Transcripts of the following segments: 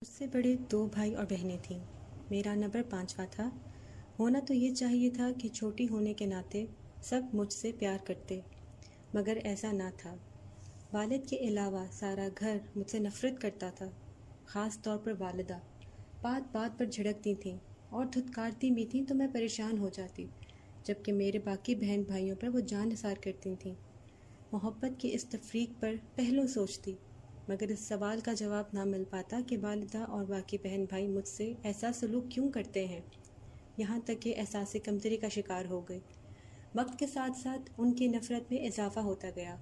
مجھ سے بڑے 2 بھائی اور بہنیں تھیں۔ میرا نمبر 5واں تھا۔ ہونا تو یہ چاہیے تھا کہ چھوٹی ہونے کے ناطے سب مجھ سے پیار کرتے، مگر ایسا نہ تھا۔ والد کے علاوہ سارا گھر مجھ سے نفرت کرتا تھا، خاص طور پر والدہ۔ بات بات پر جھڑکتی تھیں اور دھتکارتی بھی تھیں تو میں پریشان ہو جاتی، جبکہ میرے باقی بہن بھائیوں پر وہ جان نثار کرتی تھیں۔ محبت کی اس تفریق پر پہلو سوچتی، مگر اس سوال کا جواب نہ مل پاتا کہ والدہ اور باقی بہن بھائی مجھ سے ایسا سلوک کیوں کرتے ہیں، یہاں تک کہ احساس کمتری کا شکار ہو گئی۔ وقت کے ساتھ ساتھ ان کی نفرت میں اضافہ ہوتا گیا۔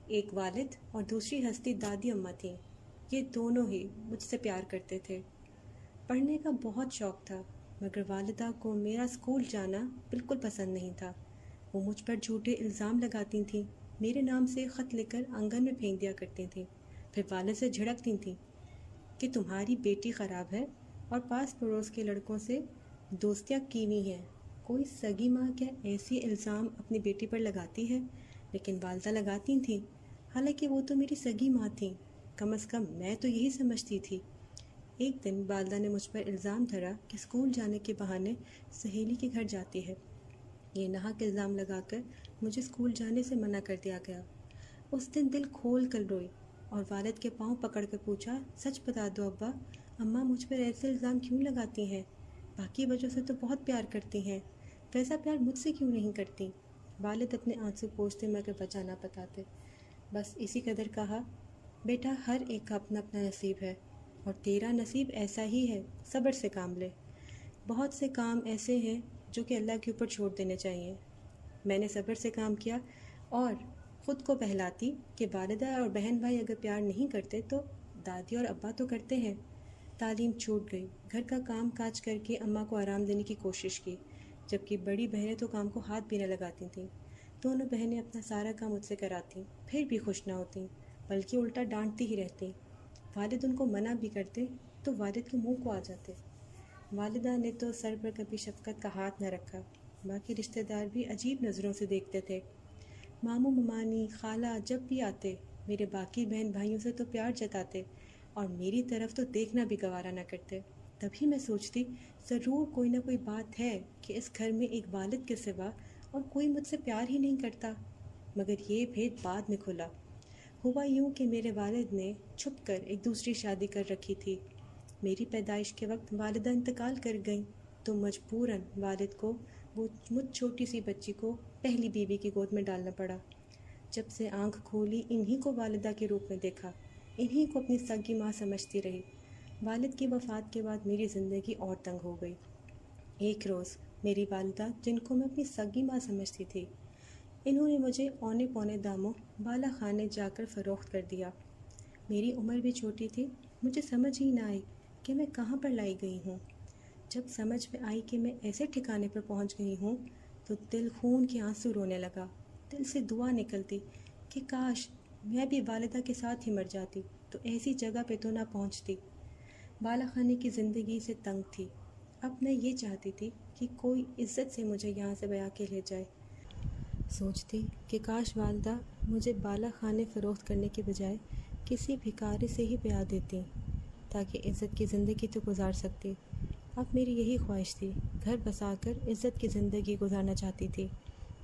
ایک والد اور دوسری ہستی دادی اماں تھیں۔ یہ دونوں ہی مجھ سے پیار کرتے تھے۔ پڑھنے کا بہت شوق تھا، مگر والدہ کو میرا اسکول جانا بالکل پسند نہیں تھا۔ وہ مجھ پر جھوٹے الزام لگاتی تھیں، میرے نام سے خط لکھ کر آنگن میں پھینک دیا کرتی تھیں، پھر والد سے جھڑکتی تھیں کہ تمہاری بیٹی خراب ہے اور پاس پڑوس کے لڑکوں سے دوستیاں کی ہوئی ہیں۔ کوئی سگی ماں کیا ایسی الزام اپنی بیٹی پر لگاتی ہے؟ لیکن والدہ لگاتی تھیں، حالانکہ وہ تو میری سگی ماں تھیں۔ کم از کم میں تو یہی سمجھتی تھی۔ ایک دن والدہ نے مجھ پر الزام دھرا کہ اسکول جانے کے بہانے سہیلی کے گھر جاتی ہے۔ یہ ناحق الزام لگا کر مجھے اسکول جانے سے منع کر دیا گیا۔ اس دن دل کھول کر روئی اور والد کے پاؤں پکڑ کر پوچھا، سچ بتا دو ابا، اماں مجھ پر ایسے الزام کیوں لگاتی ہیں؟ باقی بچوں سے تو بہت پیار کرتی ہیں، ویسا پیار مجھ سے کیوں نہیں کرتی؟ والد اپنے آنسو پوچھتے مگر بچا نہ بتاتے، بس اسی قدر کہا، بیٹا ہر ایک کا اپنا اپنا نصیب ہے اور تیرا نصیب ایسا ہی ہے، صبر سے کام لے۔ بہت سے کام ایسے ہیں جو کہ اللہ کے اوپر چھوڑ دینے چاہیے۔ میں نے صبر سے کام کیا اور خود کو بہلاتی کہ والدہ اور بہن بھائی اگر پیار نہیں کرتے تو دادی اور ابا تو کرتے ہیں۔ تعلیم چھوٹ گئی، گھر کا کام کاج کر کے اماں کو آرام دینے کی کوشش کی، جبکہ بڑی بہنیں تو کام کو ہاتھ بھی نہ لگاتی تھیں۔ دونوں بہنیں اپنا سارا کام مجھ سے کراتی، پھر بھی خوش نہ ہوتیں، بلکہ الٹا ڈانٹتی ہی رہتی۔ والد ان کو منع بھی کرتے تو والد کے منہ کو آ جاتے۔ والدہ نے تو سر پر کبھی شفقت کا ہاتھ نہ رکھا، باقی رشتہ دار بھی عجیب نظروں سے دیکھتے تھے۔ ماموں ممانی خالہ جب بھی آتے میرے باقی بہن بھائیوں سے تو پیار جتاتے اور میری طرف تو دیکھنا بھی گوارا نہ کرتے۔ تبھی میں سوچتی، ضرور کوئی نہ کوئی بات ہے کہ اس گھر میں ایک والد کے سوا اور کوئی مجھ سے پیار ہی نہیں کرتا، مگر یہ بھید بعد میں کھلا۔ ہوا یوں کہ میرے والد نے چھپ کر ایک دوسری شادی کر رکھی تھی۔ میری پیدائش کے وقت والدہ انتقال کر گئیں تو مجبوراً والد کو وہ مجھ چھوٹی سی بچی کو پہلی بیوی کی گود میں ڈالنا پڑا۔ جب سے آنکھ کھولی انہی کو والدہ کے روپ میں دیکھا، انہی کو اپنی سگی ماں سمجھتی رہی۔ والد کی وفات کے بعد میری زندگی اور تنگ ہو گئی۔ ایک روز میری والدہ، جن کو میں اپنی سگی ماں سمجھتی تھی، انہوں نے مجھے اونے پونے داموں بالا خانے جا کر فروخت کر دیا۔ میری عمر بھی چھوٹی تھی، مجھے سمجھ ہی نہ آئی کہ میں کہاں پر لائی گئی ہوں۔ جب سمجھ میں آئی کہ میں ایسے ٹھکانے پر پہنچ گئی ہوں تو دل خون کے آنسو رونے لگا۔ دل سے دعا نکلتی کہ کاش میں بھی والدہ کے ساتھ ہی مر جاتی تو ایسی جگہ پہ تو نہ پہنچتی۔ بالا خانے کی زندگی سے تنگ تھی۔ اب میں یہ چاہتی تھی کہ کوئی عزت سے مجھے یہاں سے بیا کے لے جائے۔ سوچتی کہ کاش والدہ مجھے بالا خانے فروخت کرنے کے بجائے کسی بھکاری سے ہی بیا دیتی تاکہ عزت کی زندگی تو گزار سکتی۔ اب میری یہی خواہش تھی، گھر بسا کر عزت کی زندگی گزارنا چاہتی تھی،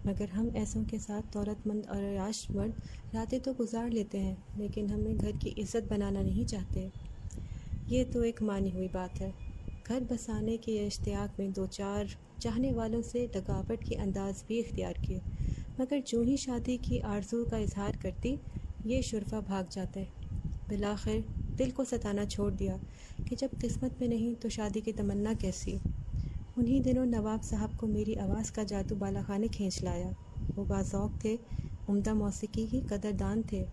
مگر ہم ایسوں کے ساتھ دولت مند اور عیاش مرد راتیں تو گزار لیتے ہیں لیکن ہمیں گھر کی عزت بنانا نہیں چاہتے۔ یہ تو ایک مانی ہوئی بات ہے۔ گھر بسانے کے اشتیاق میں 2-4 چاہنے والوں سے لگاوٹ کے انداز بھی اختیار کیے، مگر جو ہی شادی کی آرزو کا اظہار کرتی یہ شرفا بھاگ جاتے۔ بالآخر دل کو ستانا چھوڑ دیا کہ جب قسمت میں نہیں تو شادی کی تمنا کیسی۔ انہی دنوں نواب صاحب کو میری آواز کا جادو بالا خانے کھینچ لایا۔ وہ باذوق تھے، عمدہ موسیقی کی قدردان تھے،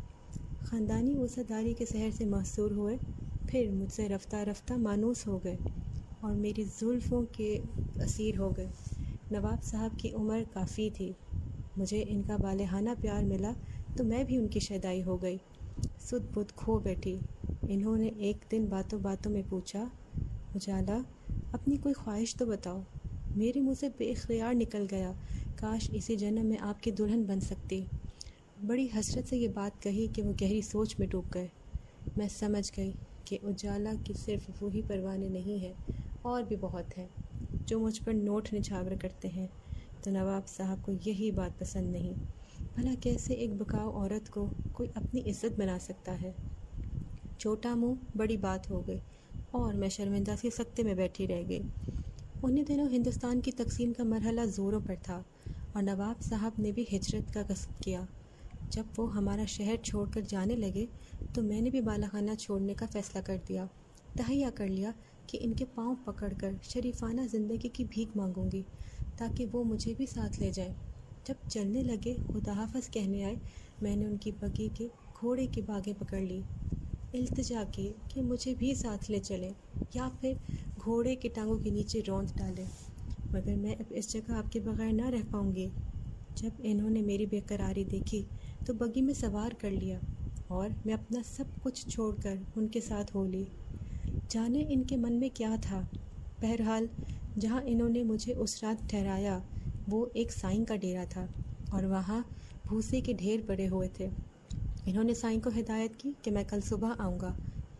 خاندانی وفاداری کے سحر سے محصور ہوئے، پھر مجھ سے رفتہ رفتہ مانوس ہو گئے اور میری زلفوں کے اسیر ہو گئے۔ نواب صاحب کی عمر کافی تھی، مجھے ان کا والہانہ پیار ملا تو میں بھی ان کی شیدائی ہو گئی۔ سدھ بدھ کھو بیٹھی۔ انہوں نے ایک دن باتوں باتوں میں پوچھا، اجالا اپنی کوئی خواہش تو بتاؤ۔ میرے منہ سے بے اختیار نکل گیا، کاش اسی جنم میں آپ کی دلہن بن سکتی۔ بڑی حسرت سے یہ بات کہی کہ وہ گہری سوچ میں ڈوب گئے۔ میں سمجھ گئی کہ اجالا کی صرف وہی پروانے نہیں ہے، اور بھی بہت ہیں جو مجھ پر نوٹ نچھاور کرتے ہیں، تو نواب صاحب کو یہی بات پسند نہیں۔ بھلا کیسے ایک بکاؤ عورت کو کوئی اپنی عزت بنا سکتا ہے؟ چھوٹا منہ بڑی بات ہو گئی اور میں شرمندہ سی سکتے میں بیٹھی رہ گئی۔ انہی دنوں ہندوستان کی تقسیم کا مرحلہ زوروں پر تھا اور نواب صاحب نے بھی ہجرت کا قصد کیا۔ جب وہ ہمارا شہر چھوڑ کر جانے لگے تو میں نے بھی بالا خانہ چھوڑنے کا فیصلہ کر دیا۔ تہیہ کر لیا کہ ان کے پاؤں پکڑ کر شریفانہ زندگی کی بھیک مانگوں گی تاکہ وہ مجھے بھی ساتھ لے جائیں۔ جب چلنے لگے، خدا حافظ کہنے آئے، میں نے ان کی بگی کے گھوڑے کی باگیں پکڑ لی، التجا کی کہ مجھے بھی ساتھ لے چلیں یا پھر گھوڑے کی ٹانگوں کے نیچے روند ڈالیں، مگر میں اب اس جگہ آپ کے بغیر نہ رہ پاؤں گی۔ جب انہوں نے میری بے قراری دیکھی تو بگی میں سوار کر لیا اور میں اپنا سب کچھ چھوڑ کر ان کے ساتھ ہو لی۔ جانے ان کے من میں کیا تھا۔ بہرحال جہاں انہوں نے مجھے اس رات ٹھہرایا وہ ایک سائیں کا ڈیرا تھا اور وہاں بھوسے کے ڈھیر پڑے ہوئے تھے۔ انہوں نے سائیں کو ہدایت کی کہ میں کل صبح آؤں گا،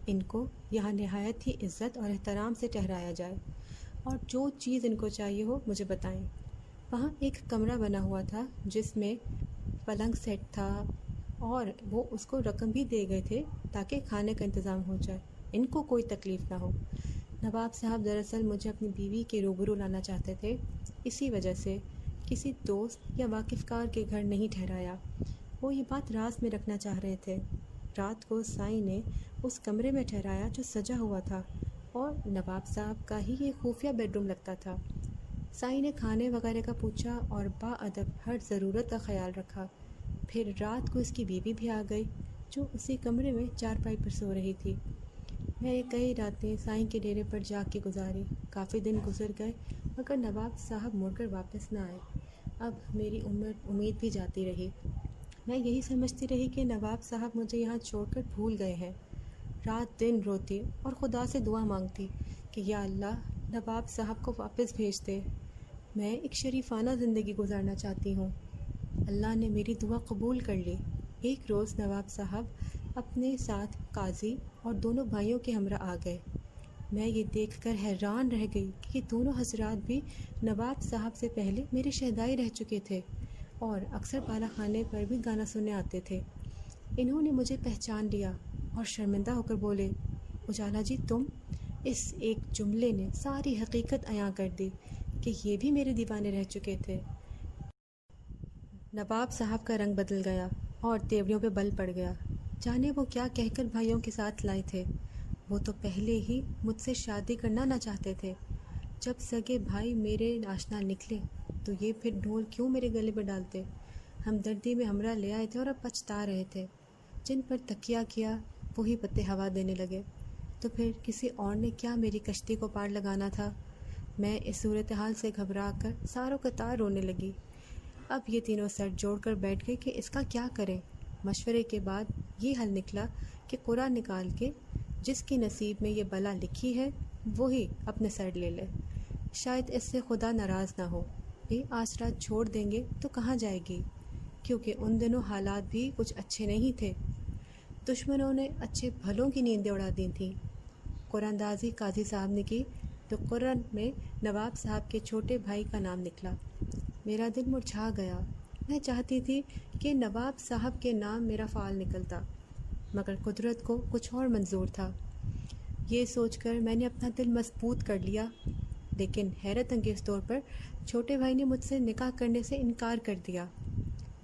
ان کو یہاں نہایت ہی عزت اور احترام سے ٹھہرایا جائے اور جو چیز ان کو چاہیے ہو مجھے بتائیں۔ وہاں ایک کمرہ بنا ہوا تھا جس میں پلنگ سیٹ تھا اور وہ اس کو رقم بھی دے گئے تھے تاکہ کھانے کا انتظام ہو جائے، ان کو کوئی تکلیف نہ ہو۔ نواب صاحب دراصل مجھے اپنی بیوی کے روبرو لانا چاہتے تھے، اسی وجہ سے کسی دوست یا واقف کار کے گھر نہیں ٹھہرایا۔ وہ یہ بات راز میں رکھنا چاہ رہے تھے۔ رات کو سائیں نے اس کمرے میں ٹھہرایا جو سجا ہوا تھا اور نواب صاحب کا ہی یہ خفیہ بیڈ روم لگتا تھا۔ سائیں نے کھانے وغیرہ کا پوچھا اور با ادب ہر ضرورت کا خیال رکھا۔ پھر رات کو اس کی بیوی بھی آ گئی جو اسی کمرے میں چارپائی پر سو رہی تھی۔ میں نے کئی راتیں سائیں کے ڈیرے پر جا کے گزاری۔ کافی دن گزر گئے مگر نواب صاحب مڑ کر واپس نہ آئے۔ اب میری امید بھی جاتی رہی۔ میں یہی سمجھتی رہی کہ نواب صاحب مجھے یہاں چھوڑ کر بھول گئے ہیں۔ رات دن روتی اور خدا سے دعا مانگتی کہ یا اللہ نواب صاحب کو واپس بھیج دے، میں ایک شریفانہ زندگی گزارنا چاہتی ہوں۔ اللہ نے میری دعا قبول کر لی۔ ایک روز نواب صاحب اپنے ساتھ قاضی اور دونوں بھائیوں کے ہمراہ آ گئے۔ میں یہ دیکھ کر حیران رہ گئی کہ یہ دونوں حضرات بھی نواب صاحب سے پہلے میرے شہدائی رہ چکے تھے اور اکثر بالا خانے پر بھی گانا سننے آتے تھے۔ انہوں نے مجھے پہچان لیا اور شرمندہ ہو کر بولے، اجالا جی تم؟ اس ایک جملے نے ساری حقیقت عیاں کر دی کہ یہ بھی میرے دیوانے رہ چکے تھے۔ نواب صاحب کا رنگ بدل گیا اور تیوریوں پہ بل پڑ گیا۔ جانے وہ کیا کہہ کر بھائیوں کے ساتھ لائے تھے۔ وہ تو پہلے ہی مجھ سے شادی کرنا نہ چاہتے تھے۔ جب سگے بھائی میرے آشنا نکلے تو یہ پھر ڈھول کیوں میرے گلے پہ ڈالتے۔ ہمدردی میں ہمراہ لے آئے تھے اور اب پچھتا رہے تھے۔ جن پر تکیہ کیا وہی پتے ہوا دینے لگے، تو پھر کسی اور نے کیا میری کشتی کو پار لگانا تھا۔ میں اس صورتحال سے گھبرا کر ساروں قطار رونے لگی۔ اب یہ تینوں سر جوڑ کر بیٹھ گئے کہ اس کا کیا کریں۔ مشورے کے بعد یہ حل نکلا کہ قرعہ نکال کے جس کی نصیب میں یہ بلا لکھی ہے وہی اپنے سر لے لے، شاید اس سے خدا ناراض نہ ہو۔ بے آسرا چھوڑ دیں گے تو کہاں جائے گی، کیونکہ ان دنوں حالات بھی کچھ اچھے نہیں تھے۔ دشمنوں نے اچھے بھلوں کی نیندیں اڑا دی تھیں۔ قرعہ اندازی قاضی صاحب نے کی تو قرعہ میں نواب صاحب کے چھوٹے بھائی کا نام نکلا۔ میرا دل مرجھا گیا۔ میں چاہتی تھی کہ نواب صاحب کے نام میرا فعال نکلتا، مگر قدرت کو کچھ اور منظور تھا۔ یہ سوچ کر میں نے اپنا دل مضبوط کر لیا، لیکن حیرت انگیز طور پر چھوٹے بھائی نے مجھ سے نکاح کرنے سے انکار کر دیا۔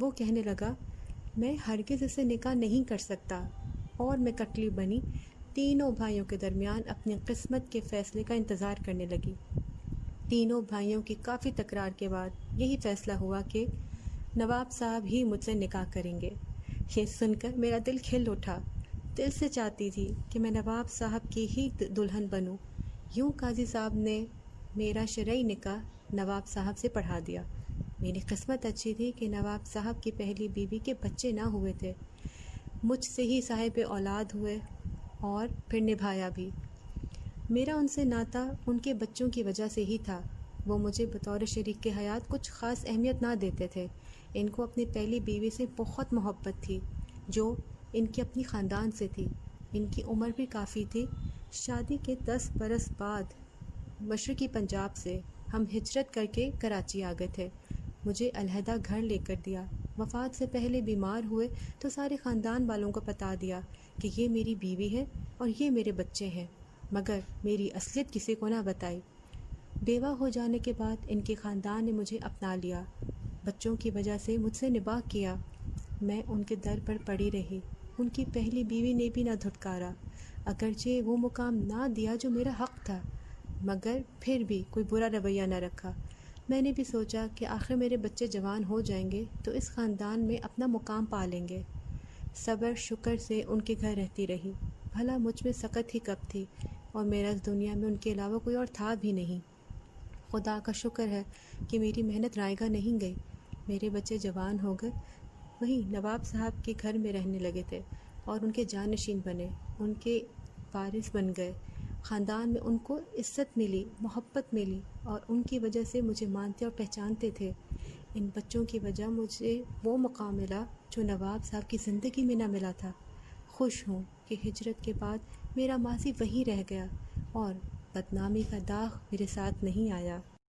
وہ کہنے لگا میں ہرگز اسے نکاح نہیں کر سکتا، اور میں کٹلی بنی تینوں بھائیوں کے درمیان اپنی قسمت کے فیصلے کا انتظار کرنے لگی۔ تینوں بھائیوں کی کافی تکرار کے بعد یہی فیصلہ ہوا کہ نواب صاحب ہی مجھ سے نکاح کریں گے۔ یہ سن کر میرا دل کھل اٹھا۔ دل سے چاہتی تھی کہ میں نواب صاحب کی ہی دلہن بنوں۔ یوں قاضی صاحب نے میرا شرعی نکاح نواب صاحب سے پڑھا دیا۔ میری قسمت اچھی تھی کہ نواب صاحب کی پہلی بیوی کے بچے نہ ہوئے تھے، مجھ سے ہی صاحب اولاد ہوئے اور پھر نبھایا بھی۔ میرا ان سے ناتا ان کے بچوں کی وجہ سے ہی تھا۔ وہ مجھے بطور شریک کے حیات کچھ خاص اہمیت نہ دیتے تھے۔ ان کو اپنی پہلی بیوی سے بہت محبت تھی جو ان کی اپنی خاندان سے تھی۔ ان کی عمر بھی کافی تھی۔ شادی کے 10 برس بعد مشرقی پنجاب سے ہم ہجرت کر کے کراچی آ گئے تھے۔ مجھے علیحدہ گھر لے کر دیا۔ وفات سے پہلے بیمار ہوئے تو سارے خاندان والوں کو بتا دیا کہ یہ میری بیوی ہے اور یہ میرے بچے ہیں، مگر میری اصلیت کسی کو نہ بتائی۔ بیوہ ہو جانے کے بعد ان کے خاندان نے مجھے اپنا لیا، بچوں کی وجہ سے مجھ سے نباہ کیا۔ میں ان کے در پر پڑی رہی، ان کی پہلی بیوی نے بھی نہ دھٹکارا، اگرچہ وہ مقام نہ دیا جو میرا حق تھا، مگر پھر بھی کوئی برا رویہ نہ رکھا۔ میں نے بھی سوچا کہ آخر میرے بچے جوان ہو جائیں گے تو اس خاندان میں اپنا مقام پا لیں گے۔ صبر شکر سے ان کے گھر رہتی رہی، بھلا مجھ میں سکت ہی کب تھی، اور میرا اس دنیا میں ان کے علاوہ کوئی اور تھا بھی نہیں۔ خدا کا شکر ہے کہ میری محنت رائے گاہ نہیں گئی، میرے بچے جوان ہو گئے، وہیں نواب صاحب کے گھر میں رہنے لگے تھے اور ان کے جانشین بنے، ان کے وارث بن گئے۔ خاندان میں ان کو عزت ملی، محبت ملی، اور ان کی وجہ سے مجھے مانتے اور پہچانتے تھے۔ ان بچوں کی وجہ مجھے وہ مقام ملا جو نواب صاحب کی زندگی میں نہ ملا تھا۔ خوش ہوں کہ ہجرت کے بعد میرا ماضی وہیں رہ گیا اور بدنامی کا داغ میرے ساتھ نہیں آیا۔